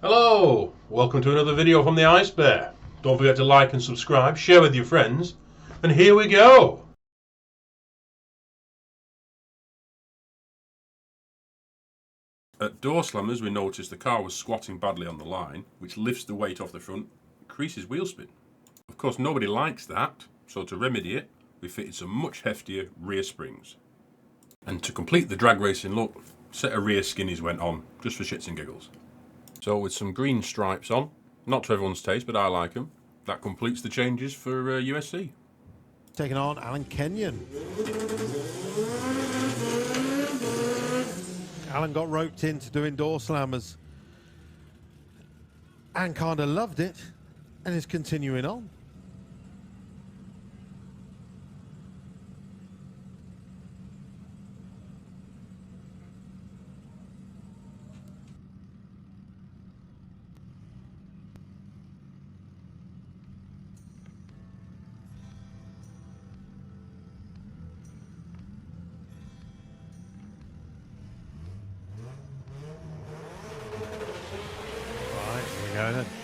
Hello, welcome to another video from the Ice Bear. Don't forget to like and subscribe, share with your friends, and here we go. At door slammers we noticed the car was squatting badly on the line, which lifts the weight off the front, increases wheel spin. Of course nobody likes that, so to remedy it we fitted some much heftier rear springs. And to complete the drag racing look, a set of rear skinnies went on, just for shits and giggles. So with some green stripes on, not to everyone's taste, but I like them, that completes the changes for USC. Taking on Alan Kenyon. Alan got roped into doing door slammers and kind of loved it and is continuing on.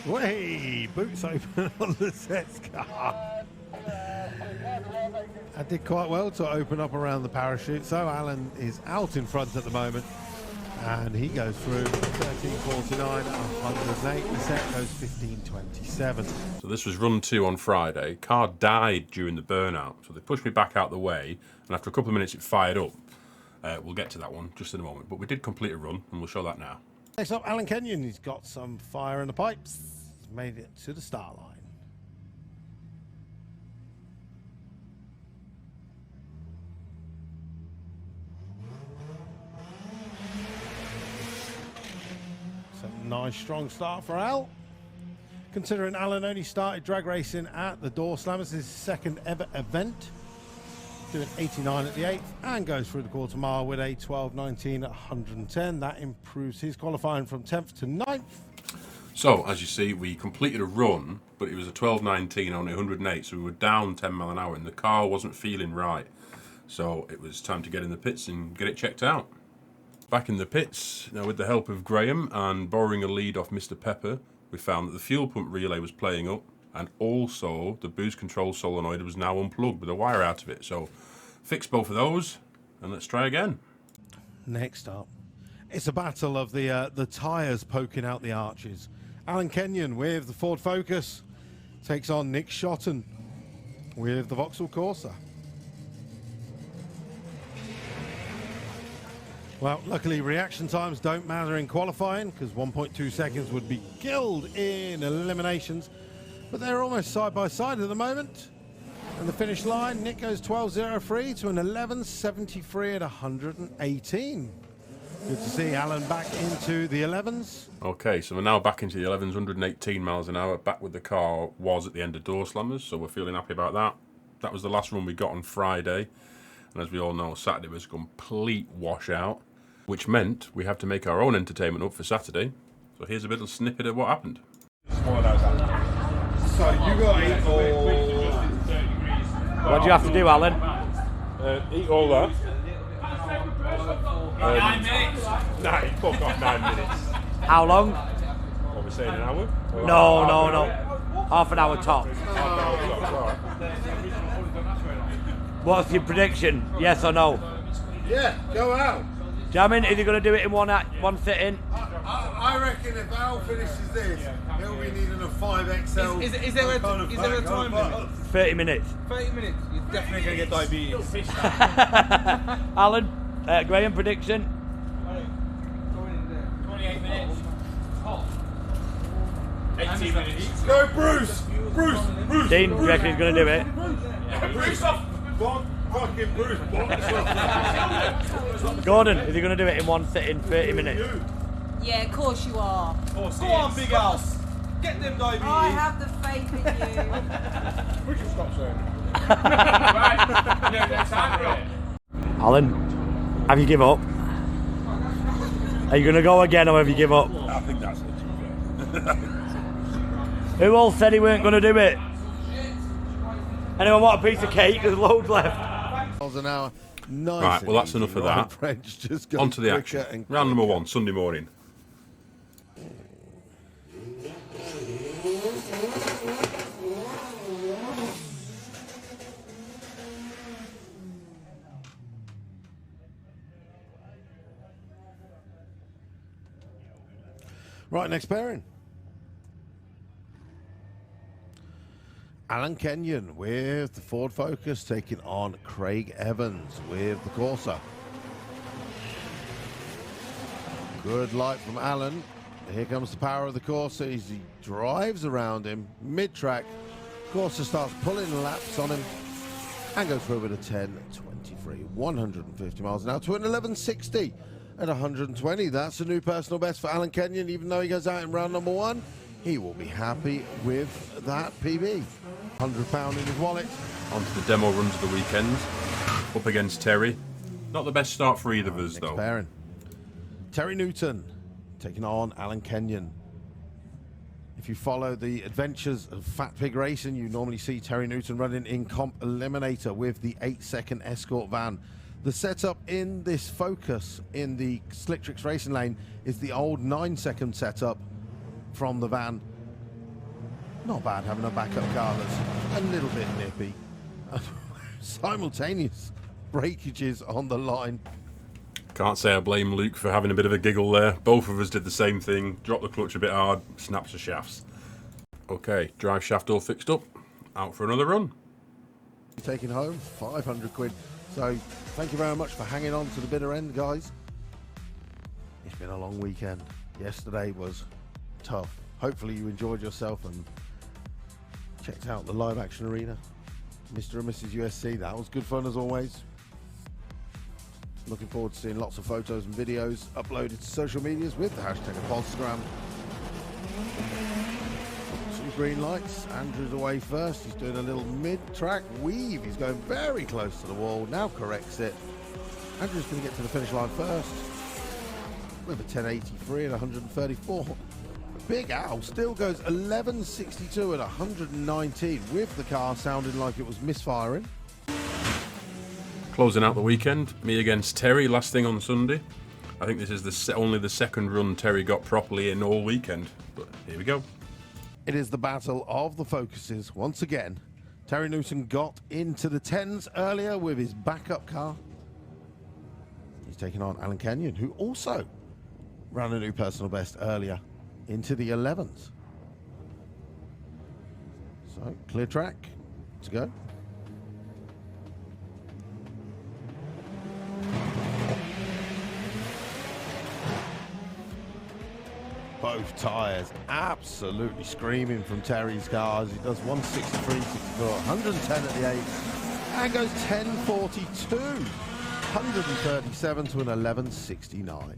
Way, boots open on the Sets car. I did quite well to open up around the parachute, so Alan is out in front at the moment, and he goes through 13.49 at 108. The set goes 15.27. So this was run 2 on Friday. Car died during the burnout, so they pushed me back out the way, and after a couple of minutes it fired up. We'll get to that one just in a moment, but we did complete a run, and we'll show that now. Next up, Alan Kenyon. He's got some fire in the pipes. Made it to the start line. So nice strong start for Al. Considering Alan only started drag racing at the Door Slammers, his second ever event. Doing 89 at the 8th and goes through the quarter mile with a 12.19 at 110. That improves his qualifying from 10th to 9th. So, as you see, we completed a run, but it was a 12.19 on 108, so we were down 10 mile an hour and the car wasn't feeling right. So it was time to get in the pits and get it checked out. Back in the pits, now with the help of Graham and borrowing a lead off Mr. Pepper, we found that the fuel pump relay was playing up and also the boost control solenoid was now unplugged with a wire out of it. So fix both of those and let's try again. Next up, it's a battle of the tyres poking out the arches. Alan Kenyon with the Ford Focus takes on Nick Shotton with the Vauxhall Corsa. Well, luckily reaction times don't matter in qualifying because 1.2 seconds would be killed in eliminations, but they're almost side by side at the moment. And the finish line, Nick goes 12.03 to an 11.73 at 118. Good to see Alan back into the 11s. Okay, so we're now back into the 11s, 118 miles an hour, back with the car was at the end of door slammers, so we're feeling happy about that. That was the last run we got on Friday, and as we all know, Saturday was a complete washout, which meant we have to make our own entertainment up for Saturday. So here's a little snippet of what happened. So you got to eat all... What do you have to do, Alan? Eat all that. 9 minutes. Nah, you fuck off 9 minutes. How long? What, we're saying an hour? Or No. Half an hour top. Half an hour tops, alright. What's your prediction? Yes or no? Yeah, go out. Jamin, is he going to do it in one sitting? I reckon if Al finishes this, he'll be needing a 5XL. Is there a time limit? 30 minutes. 30 minutes. You're definitely going to get diabetes. Alan, Graham, prediction? 28 minutes. 18 minutes. Go Bruce! Bruce! Dean, do you reckon he's going to do it? Bruce! Fucking Bruce! Gordon, is he going to do it in one sitting, 30 minutes? Yeah, of course you are. Go on, big house. Get them diabetes. I have the faith in you. We should stop saying Right. Alan, have you give up? Are you going to go again or have you give up? I think that's it. Who all said he weren't going to do it? Anyone want a piece of cake? There's loads left. Miles an hour. Nice. Right, well that's enough of that. French just goes On to the quicker action. and Round number quicker. 1, Sunday morning. Right, next pairing. Alan Kenyon with the Ford Focus taking on Craig Evans with the Corsa. Good light from Alan. Here comes the power of the Corsa as he drives around him mid-track. Corsa starts pulling laps on him and goes through with a 10.23, 150 miles an hour to an 11.60 at 120. That's a new personal best for Alan Kenyon. Even though he goes out in round number 1, he will be happy with that PB. £100 in his wallet. On to the demo runs of the weekend. Up against Terry. Not the best start for either of us, Next though. pairing. Terry Newton taking on Alan Kenyon. If you follow the adventures of Fat Pig Racing, you normally see Terry Newton running in Comp Eliminator with the 8-second escort van. The setup in this Focus in the Slicktrix Racing Lane is the old 9-second setup from the van. Not bad having a backup car that's a little bit nippy. Simultaneous breakages on the line. Can't say I blame Luke for having a bit of a giggle there. Both of us did the same thing. Dropped the clutch a bit hard, snaps the shafts. Okay, drive shaft all fixed up. Out for another run. Taking home 500 quid. So thank you very much for hanging on to the bitter end, guys. It's been a long weekend. Yesterday was tough. Hopefully you enjoyed yourself and checked out the live action arena. Mr. and Mrs. USC, that was good fun as always. Looking forward to seeing lots of photos and videos uploaded to social medias with the hashtag Instagram. Some green lights. Andrew's away first. He's doing a little mid-track weave. He's going very close to the wall. Now corrects it. Andrew's going to get to the finish line first with a 10.83 at 134. Big Al still goes 11.62 at 119 with the car sounding like it was misfiring. Closing out the weekend, me against Terry, last thing on Sunday. I think this is only the second run Terry got properly in all weekend, but here we go. It is the battle of the Focuses once again. Terry Newton got into the 10s earlier with his backup car. He's taking on Alan Kenyon, who also ran a new personal best earlier into the 11s. So, clear track to go. Both tyres absolutely screaming from Terry's cars. He does 163, 64, 110 at the 8, and goes 10.42, 137 to an 11.69.